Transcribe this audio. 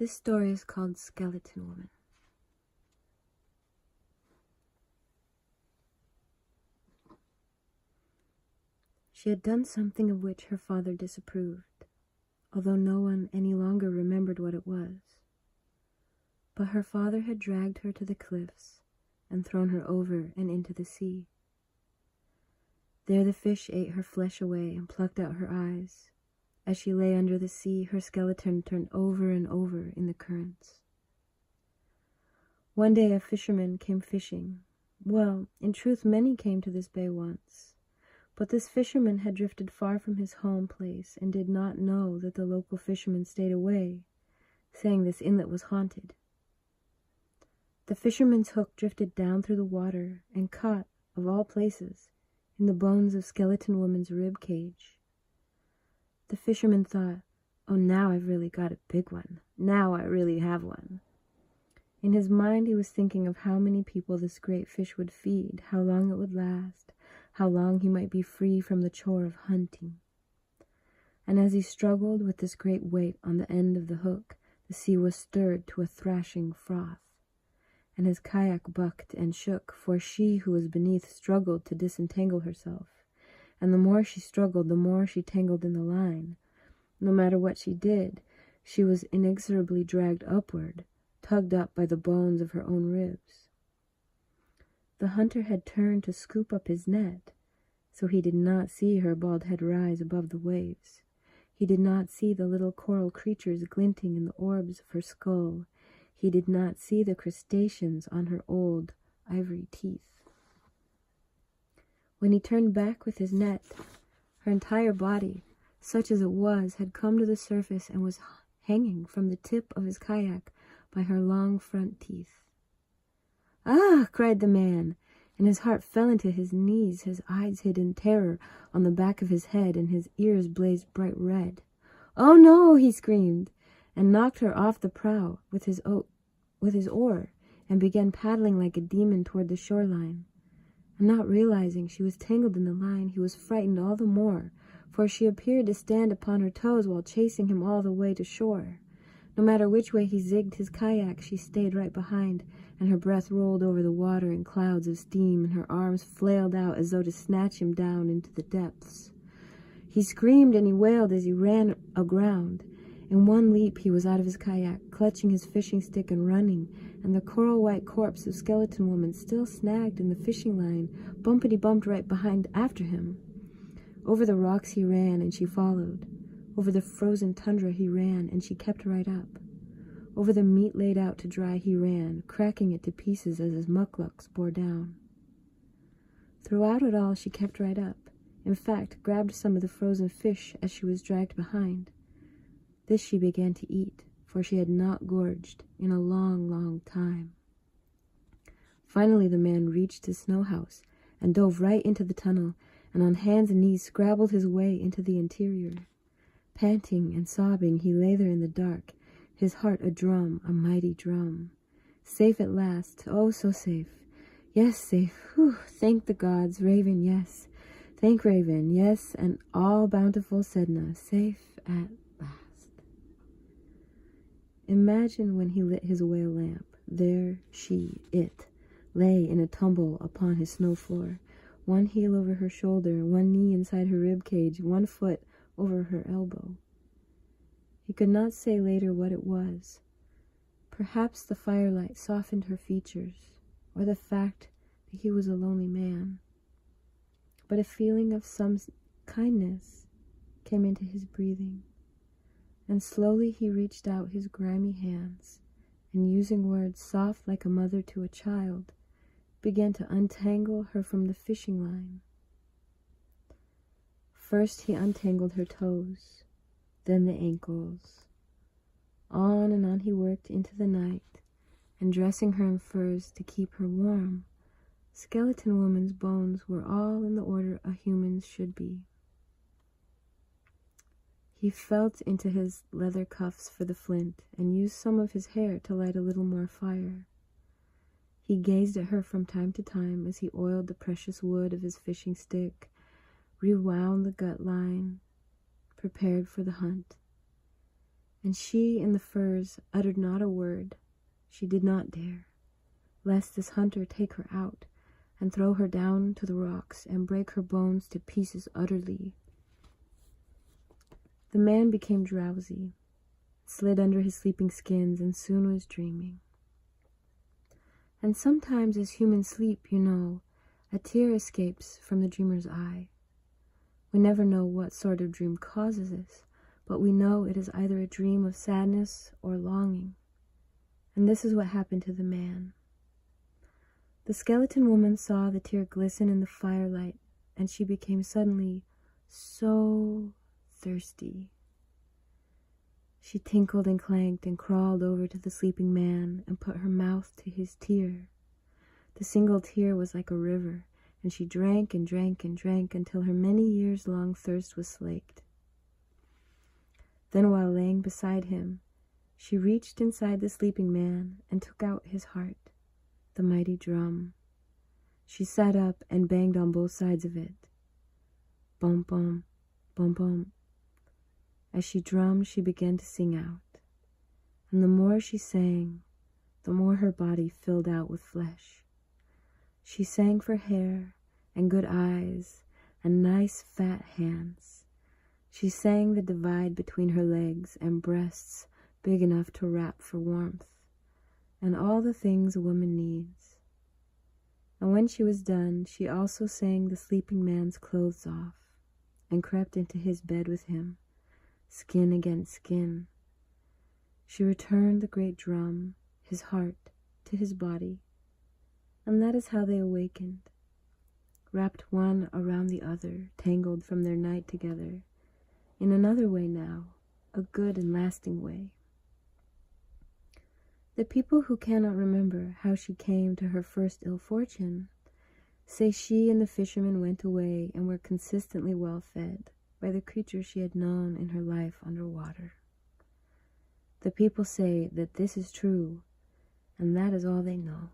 This story is called Skelton Woman. She had done something of which her father disapproved, although no one any longer remembered what it was. But her father had dragged her to the cliffs and thrown her over and into the sea. There the fish ate her flesh away and plucked out her eyes. As she lay under the sea, her skeleton turned over and over in the currents. One day a fisherman came fishing. Well, in truth, many came to this bay once. But this fisherman had drifted far from his home place and did not know that the local fishermen stayed away, saying this inlet was haunted. The fisherman's hook drifted down through the water and caught, of all places, in the bones of Skelton Woman's rib cage. The fisherman thought, "Oh, now I've really got a big one. Now I really have one." In his mind he was thinking of how many people this great fish would feed, how long it would last, how long he might be free from the chore of hunting. And as he struggled with this great weight on the end of the hook, the sea was stirred to a thrashing froth, and his kayak bucked and shook, for she who was beneath struggled to disentangle herself, and the more she struggled, the more she tangled in the line. No matter what she did, she was inexorably dragged upward, tugged up by the bones of her own ribs. The hunter had turned to scoop up his net, so he did not see her bald head rise above the waves. He did not see the little coral creatures glinting in the orbs of her skull. He did not see the crustaceans on her old ivory teeth. When he turned back with his net, her entire body, such as it was, had come to the surface and was hanging from the tip of his kayak by her long front teeth. "Ah!" cried the man, and his heart fell into his knees, his eyes hid in terror on the back of his head, and his ears blazed bright red. "Oh no!" he screamed, and knocked her off the prow with his oar, and began paddling like a demon toward the shoreline. And not realizing she was tangled in the line, he was frightened all the more, for she appeared to stand upon her toes while chasing him all the way to shore. No matter which way he zigged his kayak, she stayed right behind, and her breath rolled over the water in clouds of steam, and her arms flailed out as though to snatch him down into the depths. He screamed and he wailed as he ran aground. In one leap he was out of his kayak, clutching his fishing stick and running, and the coral-white corpse of Skelton Woman, still snagged in the fishing line, bumpity-bumped right behind after him. Over the rocks he ran, and she followed. Over the frozen tundra he ran, and she kept right up. Over the meat laid out to dry he ran, cracking it to pieces as his mucklucks bore down. Throughout it all she kept right up, in fact grabbed some of the frozen fish as she was dragged behind. This she began to eat, for she had not gorged in a long, long time. Finally the man reached his snow house and dove right into the tunnel, and on hands and knees scrabbled his way into the interior. Panting and sobbing, he lay there in the dark, his heart a drum, a mighty drum. Safe at last, oh so safe. Yes, safe, whew, thank the gods, Raven, yes. Thank Raven, yes, and all bountiful Sedna, safe at last. Imagine when he lit his whale lamp, there it, lay in a tumble upon his snow floor, one heel over her shoulder, one knee inside her rib cage, one foot over her elbow. He could not say later what it was. Perhaps the firelight softened her features, or the fact that he was a lonely man. But a feeling of some kindness came into his breathing, and slowly he reached out his grimy hands, and using words soft like a mother to a child, began to untangle her from the fishing line. First he untangled her toes, then the ankles. On and on he worked into the night, and dressing her in furs to keep her warm, Skelton Woman's bones were all in the order a human's should be. He felt into his leather cuffs for the flint, and used some of his hair to light a little more fire. He gazed at her from time to time as he oiled the precious wood of his fishing stick, rewound the gut line, prepared for the hunt. And she in the furs uttered not a word. She did not dare, lest this hunter take her out and throw her down to the rocks and break her bones to pieces utterly. The man became drowsy, slid under his sleeping skins, and soon was dreaming. And sometimes as humans sleep, you know, a tear escapes from the dreamer's eye. We never know what sort of dream causes this, but we know it is either a dream of sadness or longing. And this is what happened to the man. The skeleton woman saw the tear glisten in the firelight, and she became suddenly so thirsty. She tinkled and clanked and crawled over to the sleeping man and put her mouth to his tear. The single tear was like a river, and she drank and drank and drank until her many years-long thirst was slaked. Then, while laying beside him, she reached inside the sleeping man and took out his heart, the mighty drum. She sat up and banged on both sides of it. Bum, bum, bum, bum. As she drummed, she began to sing out. And the more she sang, the more her body filled out with flesh. She sang for hair and good eyes and nice fat hands. She sang the divide between her legs and breasts big enough to wrap for warmth, and all the things a woman needs. And when she was done, she also sang the sleeping man's clothes off and crept into his bed with him, skin against skin. She returned the great drum, his heart, to his body, and that is how they awakened, wrapped one around the other, tangled from their night together, in another way now, a good and lasting way. The people who cannot remember how she came to her first ill fortune say she and the fisherman went away and were consistently well fed by the creatures she had known in her life underwater. The people say that this is true, and that is all they know.